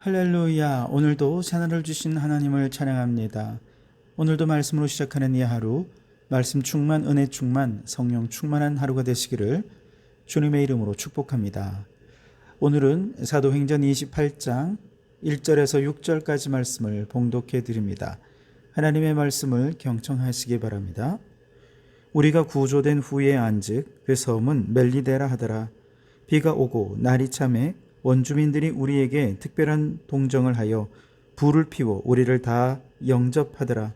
할렐루야. 오늘도 새날을 주신 하나님을 찬양합니다. 오늘도 말씀으로 시작하는 이 하루, 말씀 충만, 은혜 충만, 성령 충만한 하루가 되시기를 주님의 이름으로 축복합니다. 오늘은 사도행전 28장 1절에서 6절까지 말씀을 봉독해 드립니다. 하나님의 말씀을 경청하시기 바랍니다. 우리가 구조된 후에 안즉 그 섬은 멜리데라 하더라. 비가 오고 날이 참해 원주민들이 우리에게 특별한 동정을 하여 불을 피워 우리를 다 영접하더라.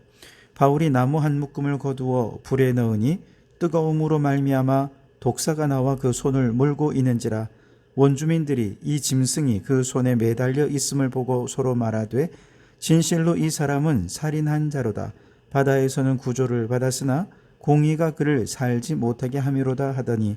바울이 나무 한 묶음을 거두어 불에 넣으니 뜨거움으로 말미암아 독사가 나와 그 손을 물고 있는지라. 원주민들이 이 짐승이 그 손에 매달려 있음을 보고 서로 말하되 진실로 이 사람은 살인한 자로다. 바다에서는 구조를 받았으나 공의가 그를 살지 못하게 함이로다 하더니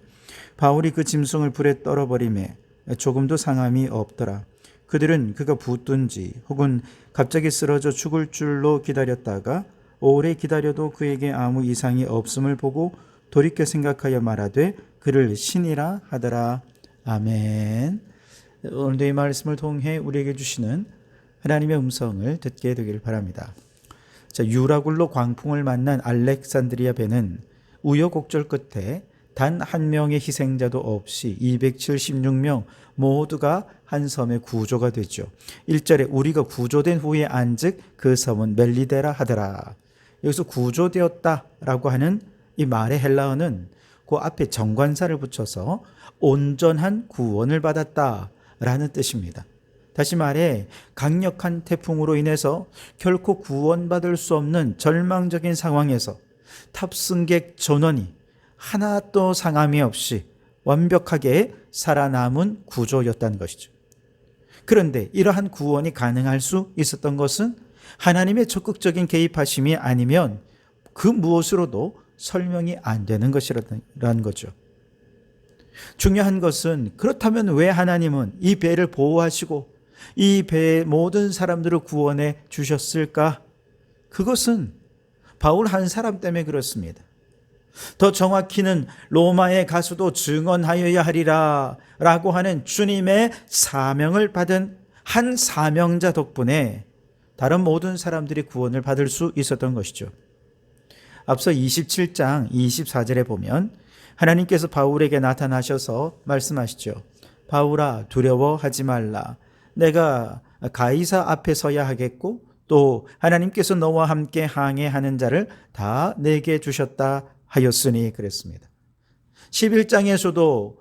바울이 그 짐승을 불에 떨어버리매 조금도 상함이 없더라. 그들은 그가 붙든지 혹은 갑자기 쓰러져 죽을 줄로 기다렸다가 오래 기다려도 그에게 아무 이상이 없음을 보고 돌이켜 생각하여 말하되 그를 신이라 하더라. 아멘. 오늘도 이 말씀을 통해 우리에게 주시는 하나님의 음성을 듣게 되기를 바랍니다. 유라굴로 광풍을 만난 알렉산드리아 배는 우여곡절 끝에 단 한 명의 희생자도 없이 276명 모두가 한 섬에 구조가 되죠. 1절에 우리가 구조된 후에 안즉 그 섬은 멜리데라 하더라. 여기서 구조되었다라고 하는 이 말의 헬라어는 그 앞에 정관사를 붙여서 온전한 구원을 받았다라는 뜻입니다. 다시 말해 강력한 태풍으로 인해서 결코 구원받을 수 없는 절망적인 상황에서 탑승객 전원이 하나도 상함이 없이 완벽하게 살아남은 구조였다는 것이죠. 그런데 이러한 구원이 가능할 수 있었던 것은 하나님의 적극적인 개입하심이 아니면 그 무엇으로도 설명이 안 되는 것이라는 거죠. 중요한 것은 그렇다면 왜 하나님은 이 배를 보호하시고 이 배의 모든 사람들을 구원해 주셨을까? 그것은 바울 한 사람 때문에 그렇습니다. 더 정확히는 로마에 가서도 증언하여야 하리라 라고 하는 주님의 사명을 받은 한 사명자 덕분에 다른 모든 사람들이 구원을 받을 수 있었던 것이죠. 앞서 27장 24절에 보면 하나님께서 바울에게 나타나셔서 말씀하시죠. 바울아 두려워하지 말라. 내가 가이사 앞에 서야 하겠고 또 하나님께서 너와 함께 항해하는 자를 다 내게 주셨다 하였으니 그랬습니다. 11장에서도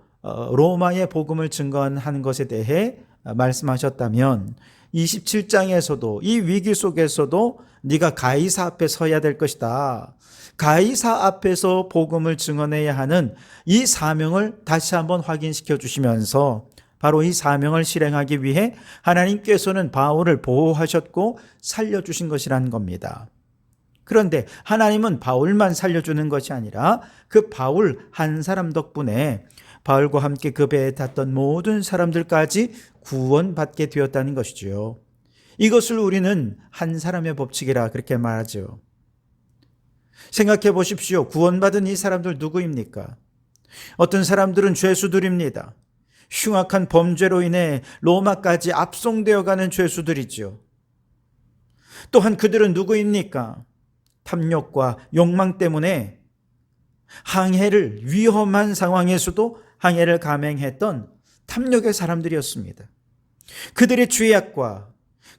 로마의 복음을 증거한 것에 대해 말씀하셨다면 27장에서도 이 위기 속에서도 네가 가이사 앞에 서야 될 것이다. 가이사 앞에서 복음을 증언해야 하는 이 사명을 다시 한번 확인시켜 주시면서 바로 이 사명을 실행하기 위해 하나님께서는 바울을 보호하셨고 살려주신 것이라는 겁니다. 그런데 하나님은 바울만 살려주는 것이 아니라 그 바울 한 사람 덕분에 바울과 함께 그 배에 탔던 모든 사람들까지 구원받게 되었다는 것이죠. 이것을 우리는 한 사람의 법칙이라 그렇게 말하죠. 생각해 보십시오. 구원받은 이 사람들 누구입니까? 어떤 사람들은 죄수들입니다. 흉악한 범죄로 인해 로마까지 압송되어 가는 죄수들이죠. 또한 그들은 누구입니까? 탐욕과 욕망 때문에 항해를 위험한 상황에서도 항해를 감행했던 탐욕의 사람들이었습니다. 그들의 죄악과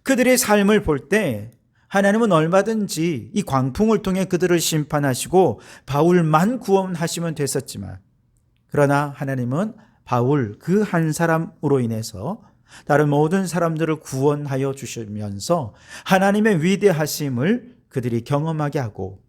그들의 삶을 볼 때 하나님은 얼마든지 이 광풍을 통해 그들을 심판하시고 바울만 구원하시면 됐었지만 그러나 하나님은 바울 그 한 사람으로 인해서 다른 모든 사람들을 구원하여 주시면서 하나님의 위대하심을 그들이 경험하게 하고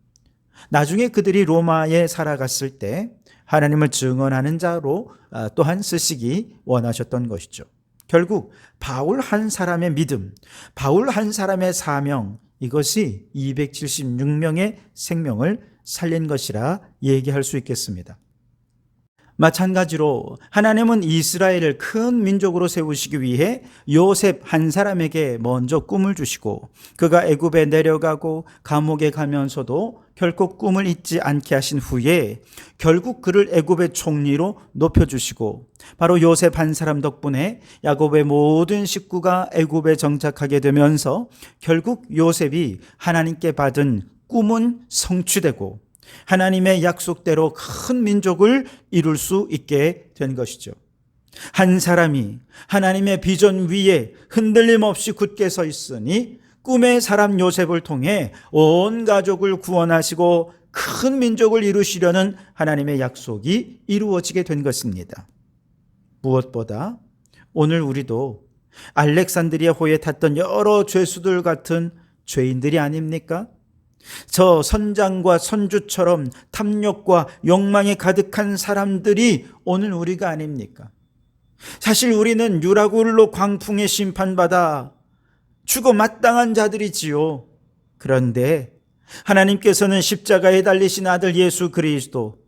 나중에 그들이 로마에 살아갔을 때 하나님을 증언하는 자로 또한 쓰시기 원하셨던 것이죠. 결국 바울 한 사람의 믿음, 바울 한 사람의 사명, 이것이 276명의 생명을 살린 것이라 얘기할 수 있겠습니다. 마찬가지로 하나님은 이스라엘을 큰 민족으로 세우시기 위해 요셉 한 사람에게 먼저 꿈을 주시고 그가 애굽에 내려가고 감옥에 가면서도 결코 꿈을 잊지 않게 하신 후에 결국 그를 애굽의 총리로 높여주시고 바로 요셉 한 사람 덕분에 야곱의 모든 식구가 애굽에 정착하게 되면서 결국 요셉이 하나님께 받은 꿈은 성취되고 하나님의 약속대로 큰 민족을 이룰 수 있게 된 것이죠. 한 사람이 하나님의 비전 위에 흔들림 없이 굳게 서 있으니 꿈의 사람 요셉을 통해 온 가족을 구원하시고 큰 민족을 이루시려는 하나님의 약속이 이루어지게 된 것입니다. 무엇보다 오늘 우리도 알렉산드리아 호에 탔던 여러 죄수들 같은 죄인들이 아닙니까? 저 선장과 선주처럼 탐욕과 욕망에 가득한 사람들이 오늘 우리가 아닙니까? 사실 우리는 유라굴로 광풍에 심판받아 죽어 마땅한 자들이지요. 그런데 하나님께서는 십자가에 달리신 아들 예수 그리스도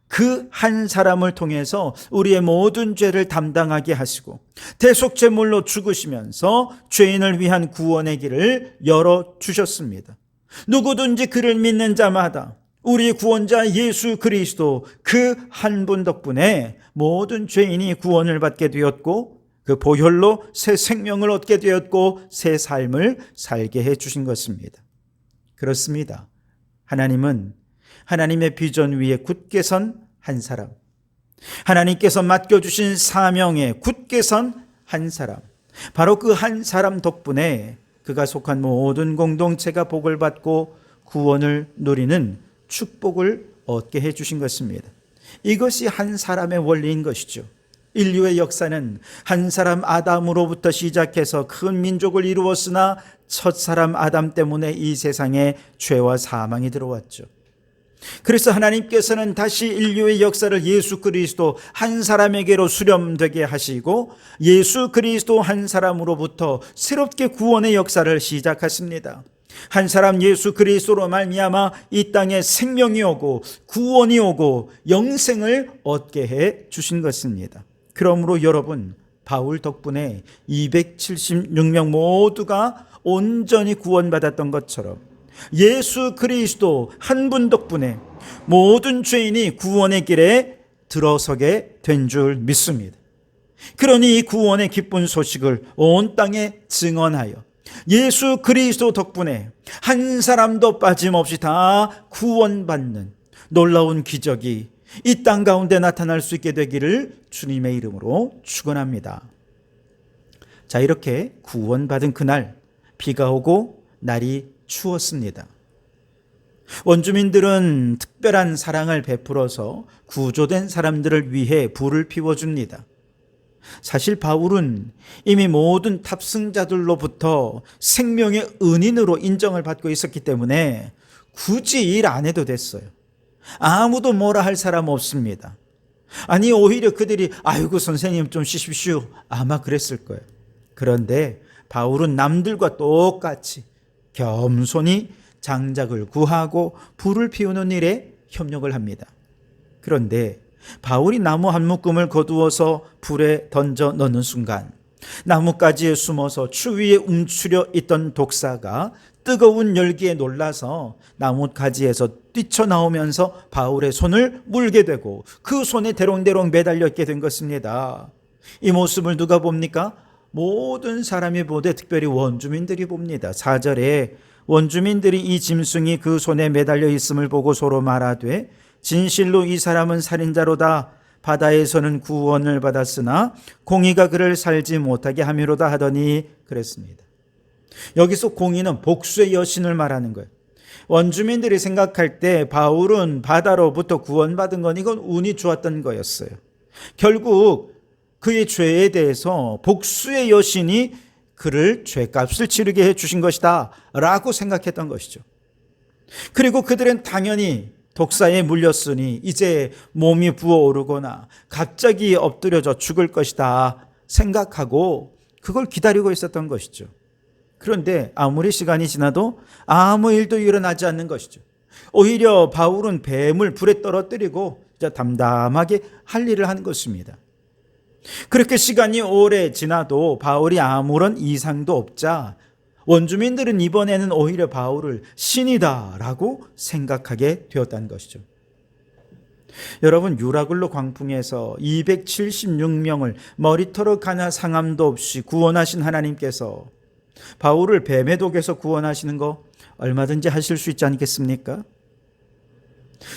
그 한 사람을 통해서 우리의 모든 죄를 담당하게 하시고 대속제물로 죽으시면서 죄인을 위한 구원의 길을 열어주셨습니다. 누구든지 그를 믿는 자마다 우리 구원자 예수 그리스도 그 한 분 덕분에 모든 죄인이 구원을 받게 되었고 그 보혈로 새 생명을 얻게 되었고 새 삶을 살게 해주신 것입니다. 그렇습니다. 하나님은 하나님의 비전 위에 굳게 선 한 사람, 하나님께서 맡겨주신 사명에 굳게 선 한 사람, 바로 그 한 사람 덕분에 그가 속한 모든 공동체가 복을 받고 구원을 누리는 축복을 얻게 해주신 것입니다. 이것이 한 사람의 원리인 것이죠. 인류의 역사는 한 사람 아담으로부터 시작해서 큰 민족을 이루었으나 첫 사람 아담 때문에 이 세상에 죄와 사망이 들어왔죠. 그래서 하나님께서는 다시 인류의 역사를 예수 그리스도 한 사람에게로 수렴되게 하시고 예수 그리스도 한 사람으로부터 새롭게 구원의 역사를 시작하십니다. 한 사람 예수 그리스도로 말미암아 이 땅에 생명이 오고 구원이 오고 영생을 얻게 해 주신 것입니다. 그러므로 여러분, 바울 덕분에 276명 모두가 온전히 구원받았던 것처럼 예수 그리스도 한 분 덕분에 모든 죄인이 구원의 길에 들어서게 된 줄 믿습니다. 그러니 이 구원의 기쁜 소식을 온 땅에 증언하여 예수 그리스도 덕분에 한 사람도 빠짐없이 다 구원받는 놀라운 기적이 이 땅 가운데 나타날 수 있게 되기를 주님의 이름으로 축원합니다. 자, 이렇게 구원받은 그날 비가 오고 날이 추웠습니다. 원주민들은 특별한 사랑을 베풀어서 구조된 사람들을 위해 불을 피워줍니다. 사실 바울은 이미 모든 탑승자들로부터 생명의 은인으로 인정을 받고 있었기 때문에 굳이 일 안 해도 됐어요. 아무도 뭐라 할 사람 없습니다. 아니, 오히려 그들이 아이고 선생님 좀 쉬십시오 아마 그랬을 거예요. 그런데 바울은 남들과 똑같이 겸손히 장작을 구하고 불을 피우는 일에 협력을 합니다. 그런데 바울이 나무 한 묶음을 거두어서 불에 던져 넣는 순간 나뭇가지에 숨어서 추위에 움츠려 있던 독사가 뜨거운 열기에 놀라서 나뭇가지에서 뛰쳐나오면서 바울의 손을 물게 되고 그 손에 대롱대롱 매달려 있게 된 것입니다. 이 모습을 누가 봅니까? 모든 사람이 보되 특별히 원주민들이 봅니다. 4절에 원주민들이 이 짐승이 그 손에 매달려 있음을 보고 서로 말하되 진실로 이 사람은 살인자로다. 바다에서는 구원을 받았으나 공의가 그를 살지 못하게 함이로다 하더니 그랬습니다. 여기서 공의는 복수의 여신을 말하는 거예요. 원주민들이 생각할 때 바울은 바다로부터 구원받은 건 이건 운이 좋았던 거였어요. 결국 그의 죄에 대해서 복수의 여신이 그를 죄값을 치르게 해주신 것이다 라고 생각했던 것이죠. 그리고 그들은 당연히 독사에 물렸으니 이제 몸이 부어오르거나 갑자기 엎드려져 죽을 것이다 생각하고 그걸 기다리고 있었던 것이죠. 그런데 아무리 시간이 지나도 아무 일도 일어나지 않는 것이죠. 오히려 바울은 뱀을 불에 떨어뜨리고 담담하게 할 일을 하는 것입니다. 그렇게 시간이 오래 지나도 바울이 아무런 이상도 없자 원주민들은 이번에는 오히려 바울을 신이다라고 생각하게 되었다는 것이죠. 여러분, 유라굴로 광풍에서 276명을 머리털어 하나 상함도 없이 구원하신 하나님께서 바울을 뱀의 독에서 구원하시는 거 얼마든지 하실 수 있지 않겠습니까?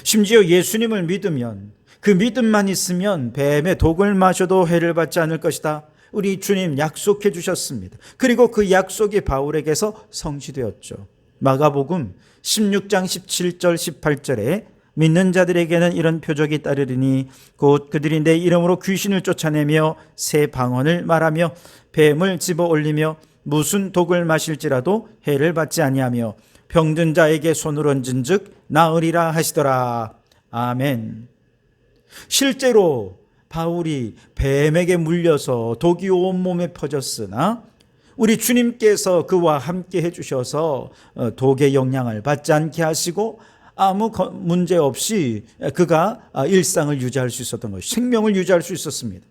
심지어 예수님을 믿으면, 그 믿음만 있으면 뱀의 독을 마셔도 해를 받지 않을 것이다, 우리 주님 약속해 주셨습니다. 그리고 그 약속이 바울에게서 성취되었죠. 마가복음 16장 17절 18절에 믿는 자들에게는 이런 표적이 따르리니 곧 그들이 내 이름으로 귀신을 쫓아내며 새 방언을 말하며 뱀을 집어 올리며 무슨 독을 마실지라도 해를 받지 아니하며 병든 자에게 손을 얹은즉 나으리라 하시더라. 아멘. 실제로 바울이 뱀에게 물려서 독이 온몸에 퍼졌으나 우리 주님께서 그와 함께 해주셔서 독의 영향을 받지 않게 하시고 아무 문제 없이 그가 일상을 유지할 수 있었던 것이, 생명을 유지할 수 있었습니다.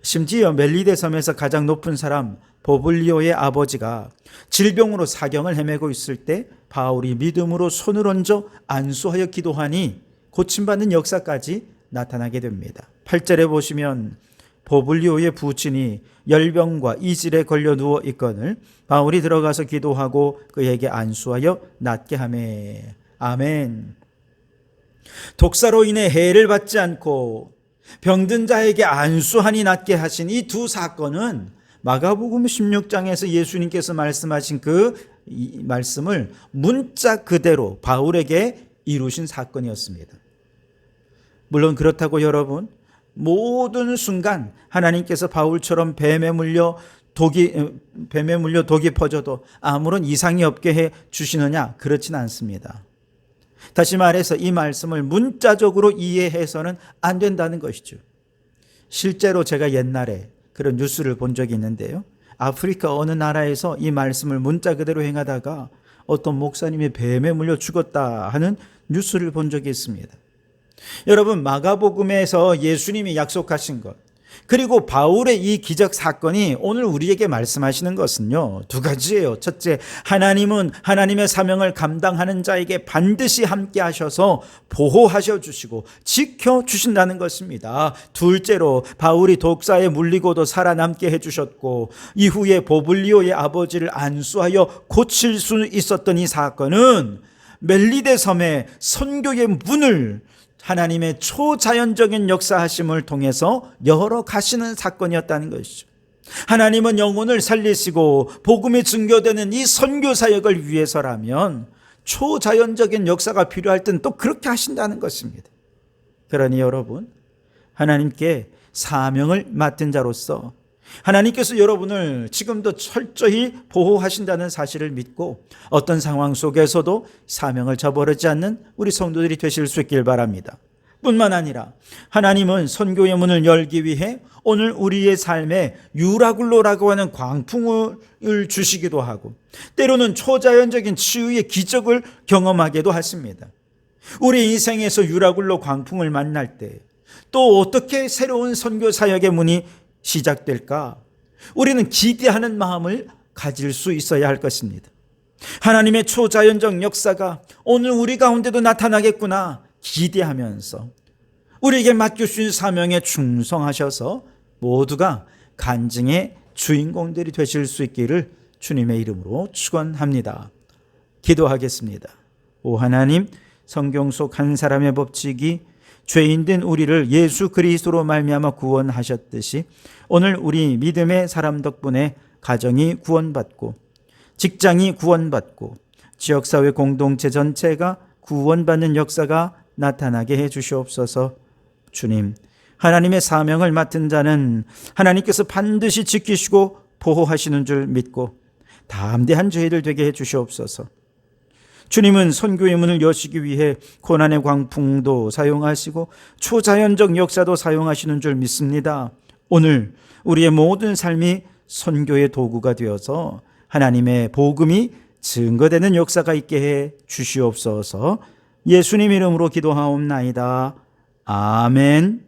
심지어 멜리데 섬에서 가장 높은 사람 보블리오의 아버지가 질병으로 사경을 헤매고 있을 때 바울이 믿음으로 손을 얹어 안수하여 기도하니 고침받는 역사까지 나타나게 됩니다. 8절에 보시면 보블리오의 부친이 열병과 이질에 걸려 누워 있거늘 바울이 들어가서 기도하고 그에게 안수하여 낫게 하매. 아멘. 독사로 인해 해를 받지 않고 병든 자에게 안수하니 낫게 하신 이 두 사건은 마가복음 16장에서 예수님께서 말씀하신 이 말씀을 문자 그대로 바울에게 이루신 사건이었습니다. 물론 그렇다고 여러분, 모든 순간 하나님께서 바울처럼 뱀에 물려 독이 퍼져도 아무런 이상이 없게 해 주시느냐? 그렇진 않습니다. 다시 말해서 이 말씀을 문자적으로 이해해서는 안 된다는 것이죠. 실제로 제가 옛날에 그런 뉴스를 본 적이 있는데요. 아프리카 어느 나라에서 이 말씀을 문자 그대로 행하다가 어떤 목사님이 뱀에 물려 죽었다 하는 뉴스를 본 적이 있습니다. 여러분, 마가복음에서 예수님이 약속하신 것, 그리고 바울의 이 기적 사건이 오늘 우리에게 말씀하시는 것은요, 두 가지예요. 첫째, 하나님은 하나님의 사명을 감당하는 자에게 반드시 함께 하셔서 보호하셔 주시고 지켜 주신다는 것입니다. 둘째로, 바울이 독사에 물리고도 살아남게 해 주셨고 이후에 보블리오의 아버지를 안수하여 고칠 수 있었던 이 사건은 멜리데 섬의 선교의 문을 하나님의 초자연적인 역사하심을 통해서 열어 가시는 사건이었다는 것이죠. 하나님은 영혼을 살리시고 복음이 증거되는 이 선교 사역을 위해서라면 초자연적인 역사가 필요할 땐 또 그렇게 하신다는 것입니다. 그러니 여러분, 하나님께 사명을 맡은 자로서 하나님께서 여러분을 지금도 철저히 보호하신다는 사실을 믿고 어떤 상황 속에서도 사명을 저버리지 않는 우리 성도들이 되실 수 있길 바랍니다. 뿐만 아니라 하나님은 선교의 문을 열기 위해 오늘 우리의 삶에 유라굴로라고 하는 광풍을 주시기도 하고 때로는 초자연적인 치유의 기적을 경험하게도 하십니다. 우리 인생에서 유라굴로 광풍을 만날 때 또 어떻게 새로운 선교 사역의 문이 시작될까? 우리는 기대하는 마음을 가질 수 있어야 할 것입니다. 하나님의 초자연적 역사가 오늘 우리 가운데도 나타나겠구나 기대하면서 우리에게 맡겨주신 사명에 충성하셔서 모두가 간증의 주인공들이 되실 수 있기를 주님의 이름으로 축원합니다. 기도하겠습니다. 오 하나님, 성경 속 한 사람의 법칙이 죄인된 우리를 예수 그리스도로 말미암아 구원하셨듯이 오늘 우리 믿음의 사람 덕분에 가정이 구원받고 직장이 구원받고 지역사회 공동체 전체가 구원받는 역사가 나타나게 해 주시옵소서. 주님, 하나님의 사명을 맡은 자는 하나님께서 반드시 지키시고 보호하시는 줄 믿고 담대한 저희들 되게 해 주시옵소서. 주님은 선교의 문을 여시기 위해 고난의 광풍도 사용하시고 초자연적 역사도 사용하시는 줄 믿습니다. 오늘 우리의 모든 삶이 선교의 도구가 되어서 하나님의 복음이 증거되는 역사가 있게 해 주시옵소서. 예수님 이름으로 기도하옵나이다. 아멘.